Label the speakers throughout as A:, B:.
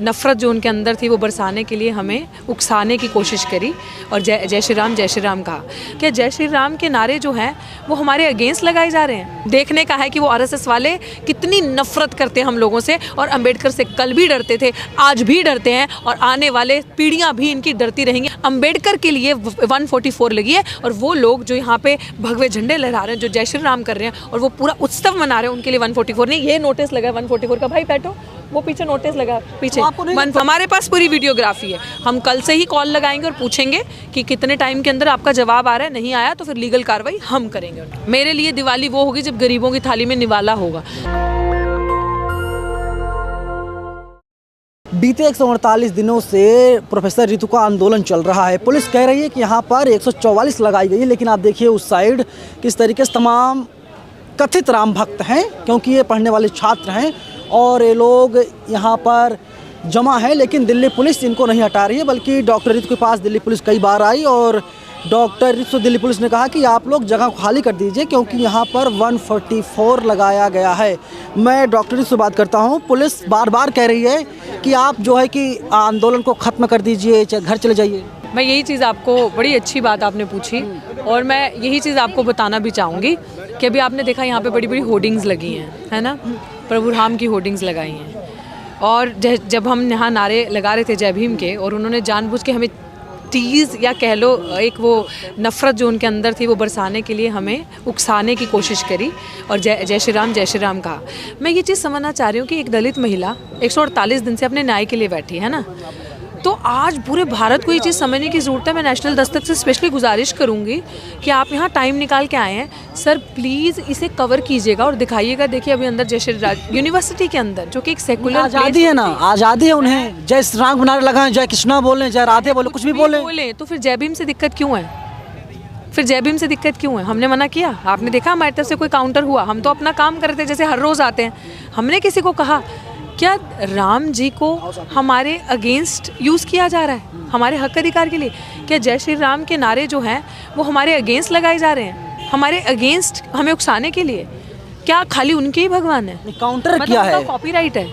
A: नफ़रत जो उनके अंदर थी वो बरसाने के लिए हमें उकसाने की कोशिश करी और जय श्री राम कहा। क्या जय श्री राम के नारे जो हैं वो हमारे अगेंस्ट लगाए जा रहे हैं? देखने का है कि वो आरएसएस वाले कितनी नफ़रत करते हैं हम लोगों से, और अंबेडकर से कल भी डरते थे, आज भी डरते हैं, और आने वाले पीढ़ियाँ भी इनकी डरती रहेंगी। अंबेडकर के लिए 144 लगी है, और वो लोग जो यहाँ पे भगवे झंडे लहरा रहे हैं, जो जय श्री राम कर रहे हैं और वो पूरा उत्सव मना रहे हैं, उनके लिए 144 नहीं। ये नोटिस लगा 144 का, भाई बैठो, वो पीछे नोटिस लगा पीछे। हमारे पास पूरी वीडियोग्राफी है, हम कल से ही कॉल लगाएंगे और पूछेंगे कि कितने टाइम के अंदर आपका जवाब आ रहा है। नहीं आया तो फिर लीगल कार्रवाई हम करेंगे। मेरे लिए दिवाली वो होगी जब गरीबों की थाली में निवाला होगा।
B: बीते 148 दिनों से प्रोफेसर रितु का आंदोलन चल रहा है। पुलिस कह रही है कि यहाँ पर 144 लगाई गई है, लेकिन आप देखिए उस साइड किस तरीके से तमाम कथित राम भक्त हैं, क्योंकि ये पढ़ने वाले छात्र हैं और ये लोग यहाँ पर जमा हैं, लेकिन दिल्ली पुलिस इनको नहीं हटा रही है। बल्कि डॉक्टर रितु के पास दिल्ली पुलिस कई बार आई और डॉक्टर रितु दिल्ली पुलिस ने कहा कि आप लोग जगह खाली कर दीजिए, क्योंकि यहाँ पर 144 लगाया गया है। मैं डॉक्टर रितु से बात करता हूँ। पुलिस बार बार कह रही है कि आप जो है कि आंदोलन को ख़त्म कर दीजिए, चाहे घर चले जाइए।
A: मैं यही चीज़ आपको, बड़ी अच्छी बात आपने पूछी, और मैं यही चीज़ आपको बताना भी चाहूँगी कि अभी आपने देखा यहाँ पे बड़ी बड़ी होर्डिंग्स लगी हैं, है ना, प्रभु राम की होर्डिंग्स लगाई हैं। और जब हम यहाँ नारे लगा रहे थे जय भीम के, और उन्होंने जानबूझ के हमें टीज़ या कह लो एक वो नफ़रत जो उनके अंदर थी वो बरसाने के लिए हमें उकसाने की कोशिश करी और जय श्री राम कहा। मैं ये चीज़ समझना चाह रही हूँ कि एक दलित महिला 148 दिन से अपने न्याय के लिए बैठी है ना, तो आज पूरे भारत को ये चीज़ समझने की ज़रूरत है। मैं नेशनल दस्तक से स्पेशली गुजारिश करूँगी कि आप यहाँ टाइम निकाल के आए हैं सर, प्लीज़ इसे कवर कीजिएगा और दिखाइएगा। देखिए अभी अंदर जय श्री राम यूनिवर्सिटी के अंदर, जो कि एक सेकुलर
B: आज़ादी है ना, आज़ादी है उन्हें, जय श्री राम नारे लगाएं, जय कृष्णा बोलें, जय राधे बोले, कुछ भी बोले,
A: तो फिर जय भीम से दिक्कत क्यों है? फिर जय भीम से दिक्कत क्यों है? हमने मना किया? आपने देखा हमारी तरफ से कोई काउंटर हुआ? हम तो अपना काम कर रहे थे, जैसे हर रोज़ आते हैं। हमने किसी को कहा क्या राम जी को हमारे अगेंस्ट यूज़ किया जा रहा है, हमारे हक अधिकार के लिए? क्या जय श्री राम के नारे जो हैं वो हमारे अगेंस्ट लगाए जा रहे हैं, हमारे अगेंस्ट हमें उकसाने के लिए? क्या खाली उनके ही भगवान है?
B: काउंटर मतलब किया है,
A: कॉपीराइट है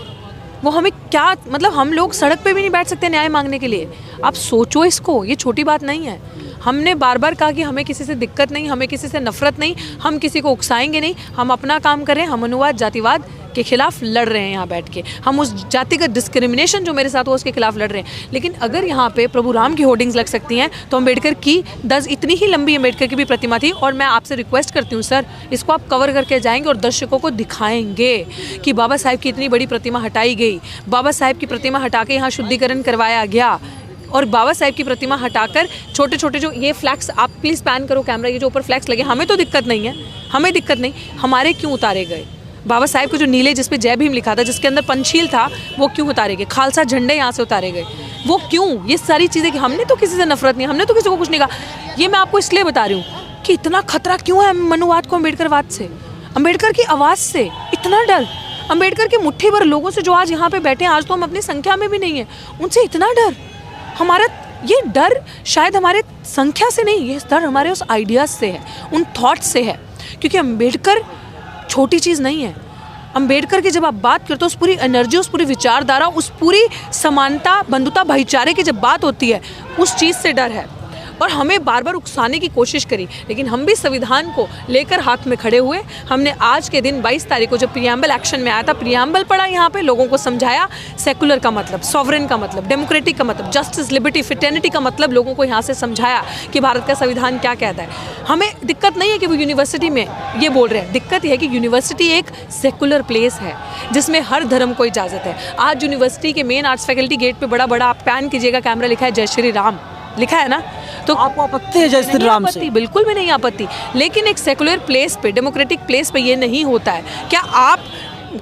A: वो? हमें क्या मतलब, हम लोग सड़क पे भी नहीं बैठ सकते न्याय मांगने के लिए? आप सोचो इसको, ये छोटी बात नहीं है। हमने बार बार कहा कि हमें किसी से दिक्कत नहीं, हमें किसी से नफरत नहीं, हम किसी को उकसाएंगे नहीं, हम अपना काम करें। हम अनुवाद जातिवाद के खिलाफ लड़ रहे हैं यहाँ बैठ के, हम उस जातिगत डिस्क्रिमिनेशन जो मेरे साथ हो उसके खिलाफ लड़ रहे हैं। लेकिन अगर यहाँ पे प्रभु राम की होर्डिंग्स लग सकती हैं तो अम्बेडकर की 10 इतनी ही लंबी अम्बेडकर की भी प्रतिमा थी। और मैं आपसे रिक्वेस्ट करती हूँ सर, इसको आप कवर करके जाएंगे और दर्शकों को दिखाएंगे कि बाबा साहेब की इतनी बड़ी प्रतिमा हटाई गई, बाबा साहेब की प्रतिमा हटा के यहाँ शुद्धिकरण करवाया गया, और बाबा साहेब की प्रतिमा हटाकर छोटे छोटे जो ये फ्लैग्स, आप प्लीज़ पैन करो कैमरा, ये जो ऊपर फ्लैग्स लगे, हमें तो दिक्कत नहीं है, हमें दिक्कत नहीं, हमारे क्यों उतारे गए? बाबा साहेब के जो नीले जिस पे जय भीम लिखा था, जिसके अंदर पंचशील था, वो क्यों उतारे गए? खालसा झंडे यहाँ से उतारे गए, वो क्यों? ये सारी चीज़ें कि हमने तो किसी से नफरत नहीं, हमने तो किसी को कुछ नहीं कहा। ये मैं आपको इसलिए बता रही हूँ कि इतना खतरा क्यों है मनुवाद को अम्बेडकरवाद से, अम्बेडकर की आवाज़ से इतना डर, अम्बेडकर के मुट्ठी भर लोगों से जो आज यहाँ पे बैठे हैं, आज तो हम अपनी संख्या में भी नहीं है, उनसे इतना डर। हमारा ये डर शायद हमारे संख्या से नहीं, ये डर हमारे उस आइडियाज़ से है, उन थॉट्स से है। क्योंकि अम्बेडकर छोटी चीज़ नहीं है। अम्बेडकर की जब आप बात करते हो, उस पूरी एनर्जी, उस पूरी विचारधारा, उस पूरी समानता, बंधुता, भाईचारे की जब बात होती है, उस चीज़ से डर है। और हमें बार बार उकसाने की कोशिश करी, लेकिन हम भी संविधान को लेकर हाथ में खड़े हुए। हमने आज के दिन 22 तारीख को जब प्रियम्बल एक्शन में आया था, प्रियम्बल पढ़ा, यहाँ पे लोगों को समझाया, सेकुलर का मतलब, सॉवरेन का मतलब, डेमोक्रेटिक का मतलब, जस्टिस, लिबर्टी, फ्रेटर्निटी का मतलब लोगों को यहाँ से समझाया कि भारत का संविधान क्या कहता है। हमें दिक्कत नहीं है कि वो यूनिवर्सिटी में ये बोल रहे हैं, दिक्कत यह है कि यूनिवर्सिटी एक सेकुलर प्लेस है जिसमें हर धर्म को इजाज़त है। आज यूनिवर्सिटी के मेन आर्ट्स फैकल्टी गेट पर बड़ा बड़ा, आप पैन कीजिएगा कैमरा, लिखा है जय श्री राम लिखा है ना, तो
B: आपको आपत्ति है जय श्री राम से?
A: बिल्कुल भी नहीं आपत्ति, लेकिन एक सेकुलर प्लेस पे, डेमोक्रेटिक प्लेस पे ये नहीं होता है।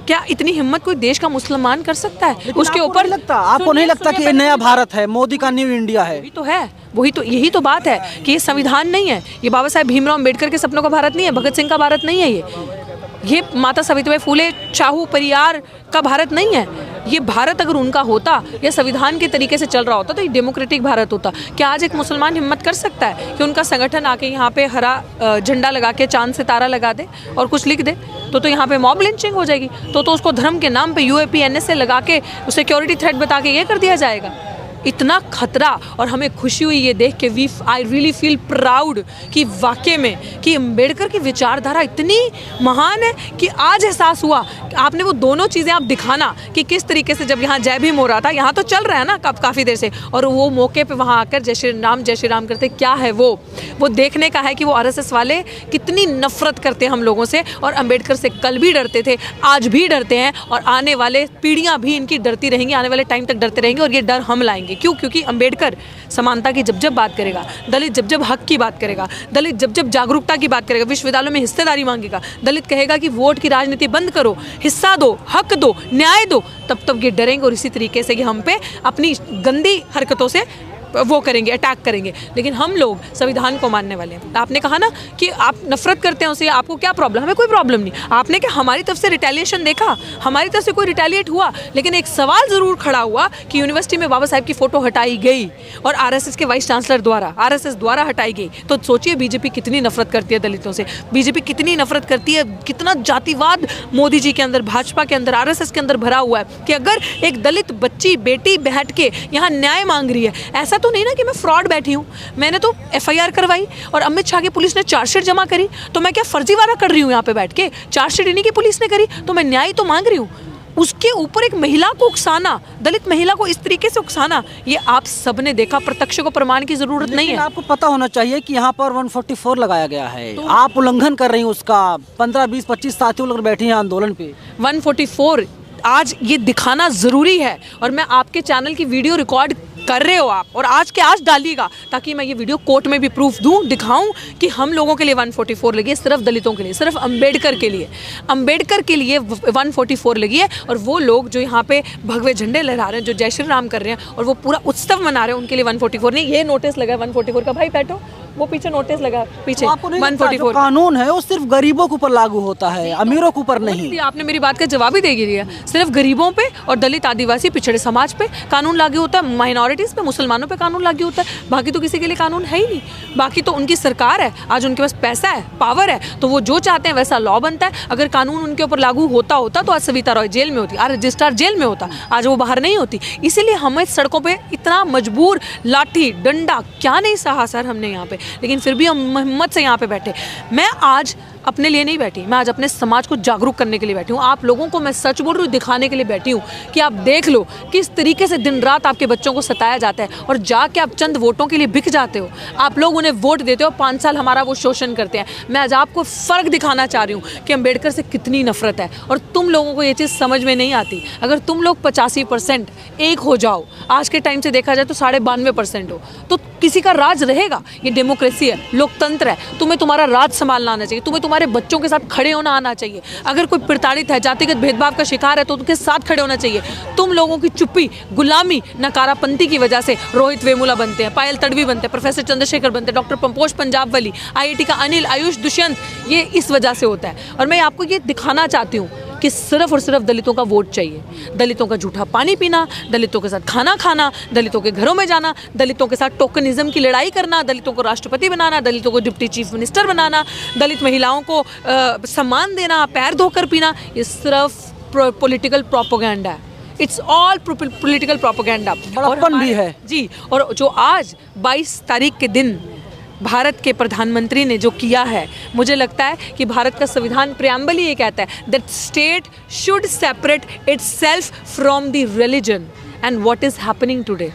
A: क्या इतनी हिम्मत कोई देश का मुसलमान कर सकता है? उसके ऊपर
B: लगता, आपको नहीं लगता कि ये नया भारत है, मोदी का न्यू इंडिया है?
A: वही तो है, यही तो बात है कि ये संविधान नहीं है, ये बाबा साहेब भीमराव अम्बेडकर के सपनों का भारत नहीं है, भगत सिंह का भारत नहीं है, ये माता सावित्रीबाई फुले, चाहू परियार का भारत नहीं है। ये भारत अगर उनका होता या संविधान के तरीके से चल रहा होता तो ये डेमोक्रेटिक भारत होता। क्या आज एक मुसलमान हिम्मत कर सकता है कि उनका संगठन आके यहाँ पे हरा झंडा लगा के चांद सितारा लगा दे और कुछ लिख दे? तो यहाँ पे मॉब लिंचिंग हो जाएगी, तो उसको धर्म के नाम पे यूएपी एनएसए लगा के सिक्योरिटी थ्रेट बता के ये कर दिया जाएगा। इतना खतरा। और हमें खुशी हुई ये देख के, आई रियली फील प्राउड कि वाकई में कि अम्बेडकर की विचारधारा इतनी महान है कि आज एहसास हुआ। आपने वो दोनों चीज़ें आप दिखाना कि किस तरीके से जब यहाँ जय भीम हो रहा था, यहाँ तो चल रहा है ना काफ़ी देर से, और वो मौके पे वहाँ आकर जय श्री राम करते, क्या है वो देखने का है कि वो आरएसएस वाले कितनी नफरत करते हैं हम लोगों से, और अम्बेडकर से कल भी डरते थे, आज भी डरते हैं, और आने वाले पीढ़ियाँ भी इनकी डरती रहेंगी, आने वाले टाइम तक डरते रहेंगे, और ये डर हम लाएंगे। क्यों? क्योंकि अम्बेडकर समानता की जब बात करेगा, दलित जब हक की बात करेगा, दलित जब जागरूकता की बात करेगा, विश्वविद्यालयों में हिस्सेदारी मांगेगा, दलित कहेगा कि वोट की राजनीति बंद करो, हिस्सा दो, हक दो, न्याय दो, तब ये डरेंगे, और इसी तरीके से कि हम पे अपनी गंदी हरकतों से वो करेंगे, अटैक करेंगे। लेकिन हम लोग संविधान को मानने वाले हैं। आपने कहा ना कि आप नफरत करते हैं उससे, आपको क्या प्रॉब्लम? हमें कोई प्रॉब्लम नहीं। आपने क्या हमारी तरफ से रिटेलिएशन देखा? हमारी तरफ से कोई रिटेलिएट हुआ? लेकिन एक सवाल ज़रूर खड़ा हुआ कि यूनिवर्सिटी में बाबा साहब की फ़ोटो हटाई गई और आरएसएस के वाइस चांसलर द्वारा, आरएसएस द्वारा हटाई गई। तो सोचिए बीजेपी कितनी नफरत करती है दलितों से, बीजेपी कितनी नफरत करती है, कितना जातिवाद मोदी जी के अंदर, भाजपा के अंदर, आरएसएस के अंदर भरा हुआ है कि अगर एक दलित बच्ची बेटी बैठ के यहाँ न्याय मांग रही है, ऐसा तो नहीं ना कि मैं फ्रॉड बैठी हूँ, मैंने तो एफआईआर करवाई और अमित शाह की पुलिस ने चार्जशीट जमा करी, तो मैं क्या फर्जीवाड़ा कर रही हूँ यहाँ पे बैठ के? चार्जशीट इन्हीं की पुलिस ने करी, तो मैं न्याय तो मांग रही हूँ। उसके ऊपर एक महिला को उकसाना, दलित महिला को इस तरीके से उकसाना, ये आप सबने देखा, प्रत्यक्ष को प्रमाण की जरूरत नहीं है।
B: आपको पता होना चाहिए कि यहाँ पर 144 लगाया गया है, तो आप उल्लंघन कर रही हैं उसका। 15, 20, 25 साथियों लोग बैठे हैं आंदोलन पे।
A: 144 आज ये दिखाना ज़रूरी है, और मैं आपके चैनल की वीडियो रिकॉर्ड कर रहे हो आप, और आज के आज डालिएगा, ताकि मैं ये वीडियो कोर्ट में भी प्रूफ दूं, दिखाऊं कि हम लोगों के लिए 144 लगी है, सिर्फ दलितों के लिए, सिर्फ अम्बेडकर के लिए, अम्बेडकर के लिए 144 लगी है। और वो लोग जो यहाँ पे भगवे झंडे लहरा रहे हैं, जो जय श्री राम कर रहे हैं और वो पूरा उत्सव मना रहे हैं, उनके लिए 144 नहीं। ये नोटिस लगा है 144 का, भाई बैठो, वो पीछे नोटिस लगा पीछे।
B: तो 144 कानून है वो सिर्फ गरीबों के ऊपर लागू होता है, अमीरों के ऊपर नहीं।
A: आपने मेरी बात का जवाब ही दे दिया। सिर्फ गरीबों पे और दलित, आदिवासी, पिछड़े समाज पे कानून लागू होता है, माइनॉरिटीज़ पे, मुसलमानों पे कानून लागू होता है, बाकी तो किसी के लिए कानून है ही नहीं। बाकी तो उनकी सरकार है, आज उनके पास पैसा है, पावर है, तो वो जो चाहते हैं वैसा लॉ बनता है। अगर कानून उनके ऊपर लागू होता तो आज सविता रॉय जेल में होती, आज रजिस्ट्रार जेल में होता, आज वो बाहर नहीं होती। इसीलिए हमें सड़कों पर इतना मजबूर, लाठी डंडा क्या नहीं सहा सर हमने यहाँ पे, लेकिन फिर भी हम हिम्मत से यहाँ पे बैठे। मैं आज अपने लिए नहीं बैठी, मैं आज अपने समाज को जागरूक करने के लिए बैठी हूँ। आप लोगों को मैं सच बोल रही हूँ, दिखाने के लिए बैठी हूँ कि आप देख लो किस तरीके से दिन रात आपके बच्चों को सताया जाता है, और जाके आप चंद वोटों के लिए बिक जाते हो। आप लोग उन्हें वोट देते हो, 5 साल हमारा वो शोषण करते हैं। मैं आज आपको फ़र्क दिखाना चाह रही हूँ कि अम्बेडकर से कितनी नफरत है, और तुम लोगों को ये चीज़ समझ में नहीं आती। अगर तुम लोग 85% एक हो जाओ, आज के टाइम से देखा जाए तो 92.5% हो, तो किसी का राज रहेगा? ये डेमोक्रेसी है, लोकतंत्र है। तुम्हें तुम्हारा राज संभालना आना चाहिए, तुम्हें तुम्हारे बच्चों के साथ खड़े होना आना चाहिए। अगर कोई प्रताड़ित है, जातिगत भेदभाव का शिकार है, तो उनके साथ खड़े होना चाहिए। तुम लोगों की चुप्पी, गुलामी, नकारापंथी की वजह से रोहित वेमुला बनते हैं, पायल तड़वी बनते हैं, प्रोफेसर चंद्रशेखर बनते हैं, डॉक्टर पंपोष पंजाबवाली, IIT का अनिल, आयुष, दुष्यंत, ये इस वजह से होता है। और मैं आपको ये दिखाना चाहती हूँ कि सिर्फ और सिर्फ दलितों का वोट चाहिए, दलितों का झूठा पानी पीना, दलितों के साथ खाना खाना, दलितों के घरों में जाना, दलितों के साथ टोकनिज्म की लड़ाई करना, दलितों को राष्ट्रपति बनाना, दलितों को डिप्टी चीफ मिनिस्टर बनाना, दलित महिलाओं को सम्मान देना, पैर धोकर पीना, ये सिर्फ पॉलिटिकल प्रोपेगेंडा है। It's all political propaganda.
B: बड़प्पन भी है
A: जी। और जो आज 22 तारीख के दिन भारत के प्रधानमंत्री ने जो किया है, मुझे लगता है कि भारत का संविधान प्रियम्बल ही ये कहता है that state should separate itself from the religion, and what is happening today?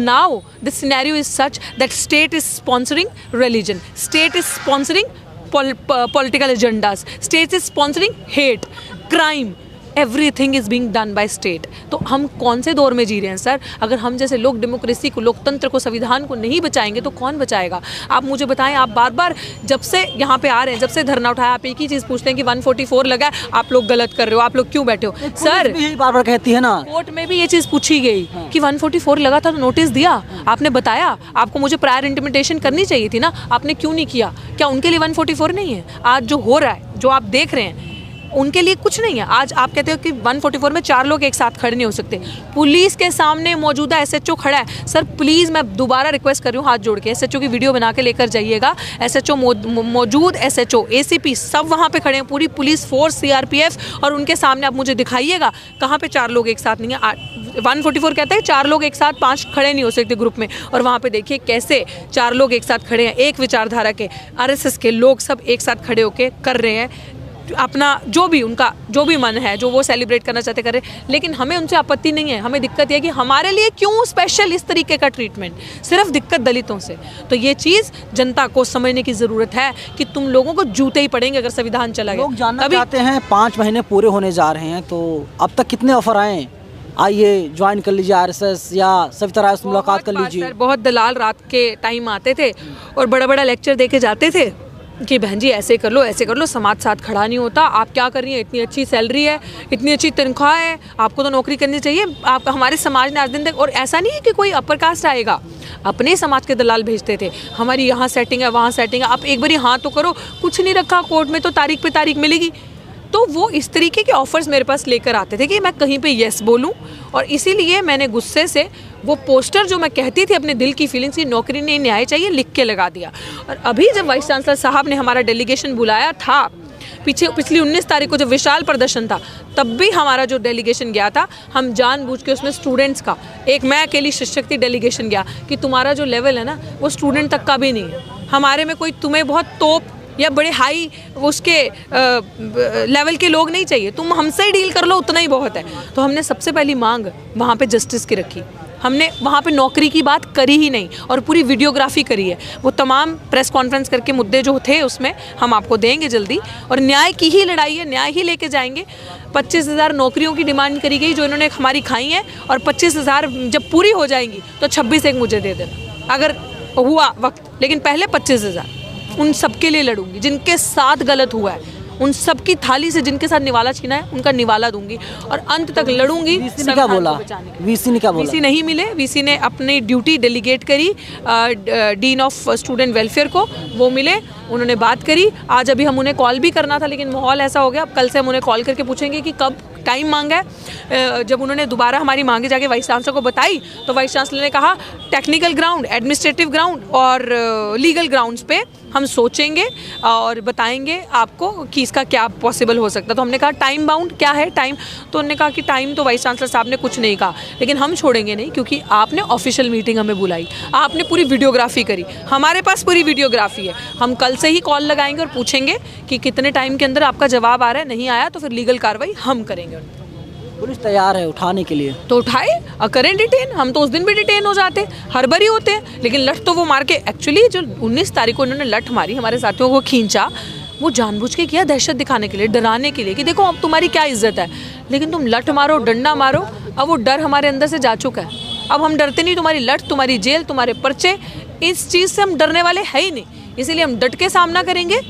A: Now the scenario is such that state is sponsoring religion, state is sponsoring political agendas, state is sponsoring hate, crime, everything is being done by state. तो हम कौन से दौर में जी रहे हैं sir? अगर हम जैसे लोग डेमोक्रेसी को, लोकतंत्र को, संविधान को नहीं बचाएंगे तो कौन बचाएगा? आप मुझे बताएं, आप बार बार जब से यहाँ पे आ रहे हैं, जब से धरना उठाया, आप एक ही चीज़ पूछते हैं कि 144 लगा है, आप लोग गलत कर रहे हो, आप लोग क्यों बैठे हो? सर
B: यही बार बार कहती है ना,
A: कोर्ट में भी ये चीज़ पूछी गई कि 144 लगा था तो नोटिस दिया, आपने बताया, आपको मुझे प्रायर इंटिमिटेशन करनी चाहिए थी ना, आपने क्यों नहीं किया? क्या उनके लिए 144 नहीं है? आज जो हो रहा है, जो आप देख रहे हैं, उनके लिए कुछ नहीं है। आज आप कहते हो कि 144 में 4 लोग एक साथ खड़े नहीं हो सकते। पुलिस के सामने मौजूदा एसएचओ खड़ा है। सर प्लीज़ मैं दोबारा रिक्वेस्ट कर रही हूँ हाथ जोड़ के, एसएचओ की वीडियो बना के लेकर जाइएगा। एसएचओ मौजूद, एसएचओ, एसीपी सब वहाँ पे खड़े हैं, पूरी पुलिस फोर्स, सीआरपीएफ, और उनके सामने आप मुझे दिखाइएगा कहाँ पे 4 लोग एक साथ नहीं है। 144 कहता है 4 लोग एक साथ 5 खड़े नहीं हो सकते ग्रुप में, और वहाँ पे देखिए कैसे 4 लोग एक साथ खड़े हैं, एक विचारधारा के, आरएसएस के लोग सब एक साथ खड़े होके कर रहे हैं अपना जो भी उनका जो भी मन है, जो वो सेलिब्रेट करना चाहते करें। लेकिन हमें उनसे आपत्ति नहीं है। हमें दिक्कत है कि हमारे लिए क्यों स्पेशल इस तरीके का ट्रीटमेंट, सिर्फ दिक्कत दलितों से। तो ये चीज़ जनता को समझने की ज़रूरत है कि तुम लोगों को जूते ही पड़ेंगे अगर संविधान चला गया।
B: लोग जानना चाहते हैं, 5 महीने पूरे होने जा रहे हैं, तो अब तक कितने ऑफर आए? आइए ज्वाइन कर लीजिए आरएसएस, या सविता राय से मुलाकात कर लीजिए।
A: बहुत दलाल रात के टाइम आते थे और बड़ा बड़ा लेक्चर दे के जाते थे कि बहन जी ऐसे कर लो, समाज साथ खड़ा नहीं होता, आप क्या कर रही हैं, इतनी अच्छी सैलरी है, इतनी अच्छी तनख्वाह है, आपको तो नौकरी करनी चाहिए। आप हमारे समाज ने आज दिन तक, और ऐसा नहीं है कि कोई अपर कास्ट आएगा, अपने समाज के दलाल भेजते थे, हमारी यहाँ सेटिंग है, वहाँ सेटिंग है, आप एक बार हाँ तो करो, कुछ नहीं रखा कोर्ट में तो तारीख पे तारीख मिलेगी। तो वो इस तरीके के ऑफर्स मेरे पास लेकर आते थे कि मैं कहीं पे येस बोलूं, और इसीलिए मैंने गुस्से से वो पोस्टर जो मैं कहती थी अपने दिल की फीलिंग्स की, नौकरी नहीं न्याय चाहिए, लिख के लगा दिया। और अभी जब वाइस चांसलर साहब ने हमारा डेलीगेशन बुलाया था, पिछली 19 तारीख को जब विशाल प्रदर्शन था, तब भी हमारा जो डेलीगेशन गया था, हम जानबूझ के उसमें स्टूडेंट्स का, एक मैं अकेली शिक्षक थी, डेलीगेशन गया कि तुम्हारा जो लेवल है ना वो स्टूडेंट तक का भी नहीं है, हमारे में कोई तुम्हें बहुत तोप या बड़े हाई उसके लेवल के लोग नहीं चाहिए, तुम हमसे ही डील कर लो, उतना ही बहुत है। तो हमने सबसे पहली मांग वहाँ पे जस्टिस की रखी, हमने वहाँ पे नौकरी की बात करी ही नहीं, और पूरी वीडियोग्राफी करी है। वो तमाम प्रेस कॉन्फ्रेंस करके मुद्दे जो थे उसमें हम आपको देंगे जल्दी, और न्याय की ही लड़ाई है, न्याय ही लेके जाएंगे। 25,000 नौकरियों की डिमांड करी गई जो इन्होंने हमारी खाई हैं, और 25,000 जब पूरी हो जाएंगी तो 26 एक मुझे दे देना अगर हुआ वक्त, लेकिन पहले 25,000 उन सबके लिए लड़ूंगी जिनके साथ गलत हुआ है, उन सबकी थाली से जिनके साथ निवाला छीना है उनका निवाला दूंगी, और अंत तक लड़ूंगी।
B: वीसी ने क्या बोला?
A: वीसी नहीं मिले, वीसी ने अपनी ड्यूटी डेलीगेट करी डीन ऑफ स्टूडेंट वेलफेयर को, वो मिले, उन्होंने बात करी। आज अभी हम उन्हें कॉल भी करना था, लेकिन माहौल ऐसा हो गया, अब कल से हम उन्हें कॉल करके पूछेंगे कि कब टाइम मांगा है। जब उन्होंने दोबारा हमारी मांगे जाके वाइस चांसलर को बताई, तो वाइस चांसलर ने कहा टेक्निकल ग्राउंड, एडमिनिस्ट्रेटिव ग्राउंड और लीगल ग्राउंड्स पे हम सोचेंगे और बताएंगे आपको कि इसका क्या पॉसिबल हो सकता है। तो हमने कहा टाइम बाउंड क्या है टाइम, तो उन्होंने कहा कि टाइम तो वाइस चांसलर साहब ने कुछ नहीं कहा, लेकिन हम छोड़ेंगे नहीं, क्योंकि आपने ऑफिशियल मीटिंग हमें बुलाई, आपने पूरी वीडियोग्राफी करी, हमारे पास पूरी वीडियोग्राफी है। हम कल से ही कॉल लगाएंगे और पूछेंगे कि कितने टाइम के अंदर आपका जवाब आ रहा है, नहीं आया तो फिर लीगल कार्रवाई हम करेंगे।
B: पुलिस तैयार है उठाने के लिए,
A: तो उठाए और करें डिटेन, हम तो उस दिन भी डिटेन हो जाते, हर बार ही होते हैं। लेकिन लठ तो वो मार के, एक्चुअली जो 19 तारीख को उन्होंने लठ मारी, हमारे साथियों को खींचा, वो जानबूझ के किया, दहशत दिखाने के लिए, डराने के लिए कि देखो अब तुम्हारी क्या इज्जत है। लेकिन तुम लठ मारो, डंडा मारो, अब वो डर हमारे अंदर से जा चुका है, अब हम डरते नहीं। तुम्हारी लठ, तुम्हारी जेल, तुम्हारे पर्चे, इस चीज़ से हम डरने वाले है ही नहीं, इसीलिए हम डट के सामना करेंगे।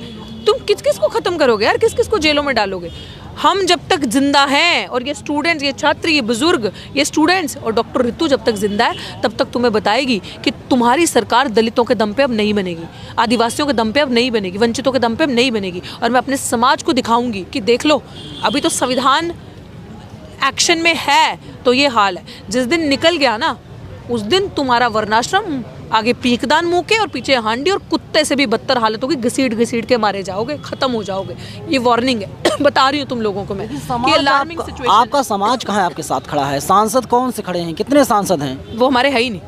A: तुम किस किस को ख़त्म करोगे यार, किस किस को जेलों में डालोगे? हम जब तक जिंदा हैं, और ये स्टूडेंट्स, ये छात्र, ये बुजुर्ग, ये स्टूडेंट्स और डॉक्टर रितु जब तक जिंदा है, तब तक तुम्हें बताएगी कि तुम्हारी सरकार दलितों के दम पे अब नहीं बनेगी, आदिवासियों के दम पे अब नहीं बनेगी, वंचितों के दम पे अब नहीं बनेगी। और मैं अपने समाज को दिखाऊंगी कि देख लो, अभी तो संविधान एक्शन में है, तो ये हाल है। जिस दिन निकल गया ना, उस दिन तुम्हारा वर्णाश्रम, आगे पीकदान मुँह के और पीछे हांडी, और कुत्ते से भी बदतर हालत होगी, घसीट घसीट के मारे जाओगे, खत्म हो जाओगे। ये वार्निंग है बता रही हूँ तुम लोगों को मैं कि अलार्मिंग सिचुएशन।
B: आपका समाज कहाँ है आपके साथ खड़ा है? सांसद कौन से खड़े हैं, कितने सांसद हैं?
A: वो हमारे है ही नहीं,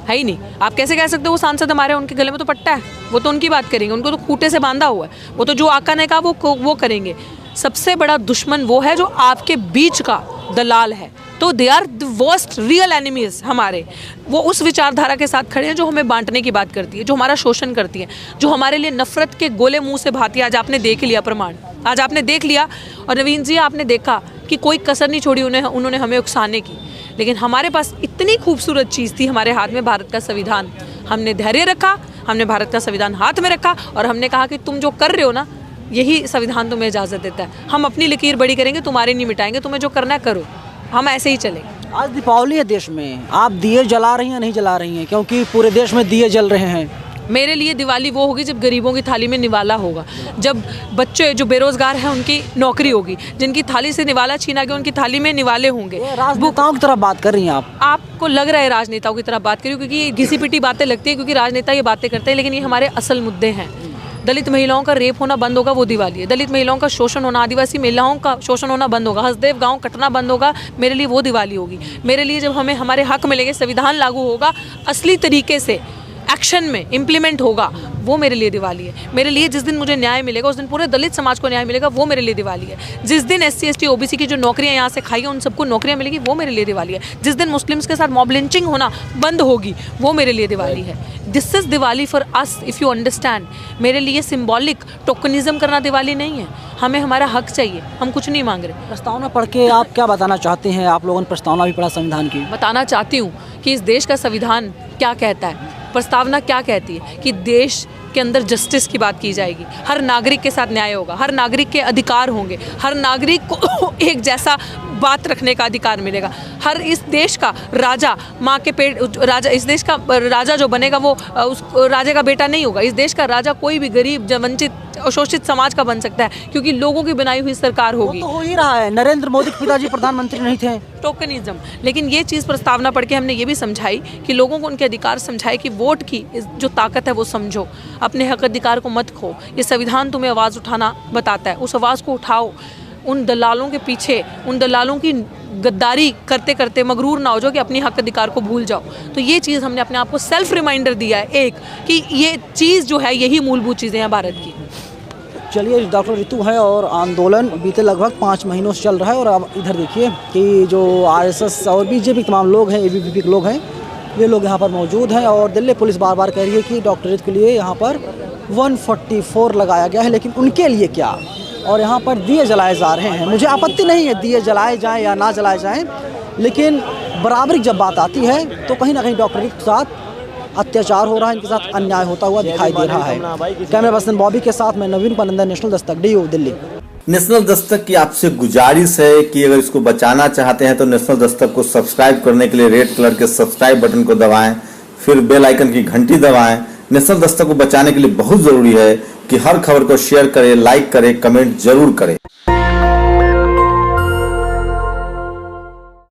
A: है ही नहीं। आप कैसे कह सकते हो वो सांसद हमारे? उनके गले में तो पट्टा है, वो तो उनकी बात करेंगे, उनको तो खूंटे से बांधा हुआ है, वो तो जो आका ने कहा वो करेंगे। सबसे बड़ा दुश्मन वो है जो आपके बीच का दलाल है, तो they are the worst real enemies हमारे। वो उस विचारधारा के साथ खड़े हैं जो हमें बांटने की बात करती है, जो हमारा शोषण करती है, जो हमारे लिए नफरत के गोले मुंह से भाती है। आज आपने देख लिया प्रमाण, आज आपने देख लिया, और नवीन जी आपने देखा कि कोई कसर नहीं छोड़ी उन्होंने हमें उकसाने की। लेकिन हमारे पास इतनी खूबसूरत चीज़ थी हमारे हाथ में, भारत का संविधान। हमने धैर्य रखा, हमने भारत का संविधान हाथ में रखा, और हमने कहा कि तुम जो कर रहे हो ना, यही संविधान तुम्हें इजाज़त देता है। हम अपनी लकीर बड़ी करेंगे, तुम्हारी नहीं मिटाएंगे, तुम्हें जो करना है करो, हम ऐसे ही चलेंगे।
B: आज दीपावली है देश में, आप दिए जला रही हैं नहीं जला रही हैं? क्योंकि पूरे देश में दिए जल रहे हैं,
A: मेरे लिए दिवाली वो होगी जब गरीबों की थाली में निवाला होगा, जब बच्चे जो बेरोजगार हैं उनकी नौकरी होगी, जिनकी थाली से निवाला छीना गया उनकी थाली में निवाले होंगे।
B: राजनेताओं की तरफ बात कर रही हैं आप?
A: आपको लग रहा है राजनेताओं की तरफ बात करी, क्योंकि ये घिसी पिटी बातें लगती है, क्योंकि राजनेता ये बातें करते हैं, लेकिन ये हमारे असल मुद्दे हैं। दलित महिलाओं का रेप होना बंद होगा, वो दिवाली है। दलित महिलाओं का शोषण होना, आदिवासी महिलाओं का शोषण होना बंद होगा, हसदेव गांव कटना बंद होगा, मेरे लिए वो दिवाली होगी। मेरे लिए जब हमें हमारे हक मिलेंगे, संविधान लागू होगा, असली तरीके से एक्शन में इम्प्लीमेंट होगा, वो मेरे लिए दिवाली है। मेरे लिए जिस दिन मुझे न्याय मिलेगा, उस दिन पूरे दलित समाज को न्याय मिलेगा, वो मेरे लिए दिवाली है। जिस दिन SC ST OBC की जो नौकरियां यहाँ से खाई है उन सबको नौकरियां मिलेगी, वो मेरे लिए दिवाली है। जिस दिन मुस्लिम्स के साथ मॉब लिंचिंग होना बंद होगी, वो मेरे लिए दिवाली है। This is Diwali for us, if you understand. मेरे लिए सिम्बॉलिक टोकनिज्म करना दिवाली नहीं है। हमें हमारा हक चाहिए, हम कुछ नहीं मांग रहे।
B: प्रस्तावना पढ़ के आप क्या बताना चाहते हैं? आप लोगों ने प्रस्तावना भी पढ़ा संविधान की।
A: बताना चाहती हूँ कि इस देश का संविधान क्या कहता है, प्रस्तावना क्या कहती है कि देश के अंदर जस्टिस की बात की जाएगी, हर नागरिक के साथ न्याय होगा, हर नागरिक के अधिकार होंगे, हर नागरिक को एक जैसा बात रखने का अधिकार मिलेगा। हर इस देश का राजा माँ के पेट राजा, इस देश का राजा जो बनेगा वो उस राजा का बेटा नहीं होगा। इस देश का राजा कोई भी गरीब, वंचित, शोषित समाज का बन सकता है, क्योंकि लोगों की बनाई हुई सरकार होगी।
B: वो तो हो ही रहा है। नरेंद्र मोदी के पिताजी प्रधानमंत्री नहीं थे?
A: टोकनिज्म। लेकिन ये चीज़ प्रस्तावना पढ़ के हमने ये भी समझाई कि लोगों को उनके अधिकार समझाए कि वोट की जो ताकत है वो समझो, अपने हक अधिकार को मत खो। ये संविधान तुम्हें आवाज़ उठाना बताता है, उस आवाज़ को उठाओ। उन दलालों के पीछे, उन दलालों की गद्दारी करते करते मगरूर ना हो जाओ कि अपनी हक अधिकार को भूल जाओ। तो ये चीज़ हमने अपने आप को सेल्फ रिमाइंडर दिया है एक, कि ये चीज़ जो है यही मूलभूत चीज़ें हैं भारत की।
B: चलिए, डॉक्टर रितु है और आंदोलन बीते लगभग 5 महीनों से चल रहा है। और अब इधर देखिए कि जो RSS और BJP तमाम लोग हैं, ABVP के लोग हैं, ये लोग यहाँ पर मौजूद हैं। और दिल्ली पुलिस बार बार कह रही है कि डॉक्टर रितु के लिए यहाँ पर 144 लगाया गया है, लेकिन उनके लिए क्या? और यहाँ पर दिए जलाए जा रहे हैं। मुझे आपत्ति नहीं है दिए जलाए जाएँ या ना जलाए जाएँ, लेकिन बराबरी जब बात आती है तो कहीं ना कहीं डॉक्टर रितु के साथ अत्याचार हो रहा है, इनके साथ अन्याय होता हुआ दिखाई दे रहा है। कैमरा पर्सन बॉबी के साथ मैं नवीन उपानंदन, national Dastak, DU Delhi.
C: National Dastak की आपसे गुजारिश है कि अगर इसको बचाना चाहते हैं तो नेशनल दस्तक को सब्सक्राइब करने के लिए रेड कलर के सब्सक्राइब बटन को दबाएं, फिर बेल आइकन की घंटी दबाएं। नेशनल दस्तक को बचाने के लिए बहुत जरूरी है कि हर खबर को शेयर करें, लाइक करें, कमेंट जरूर करें।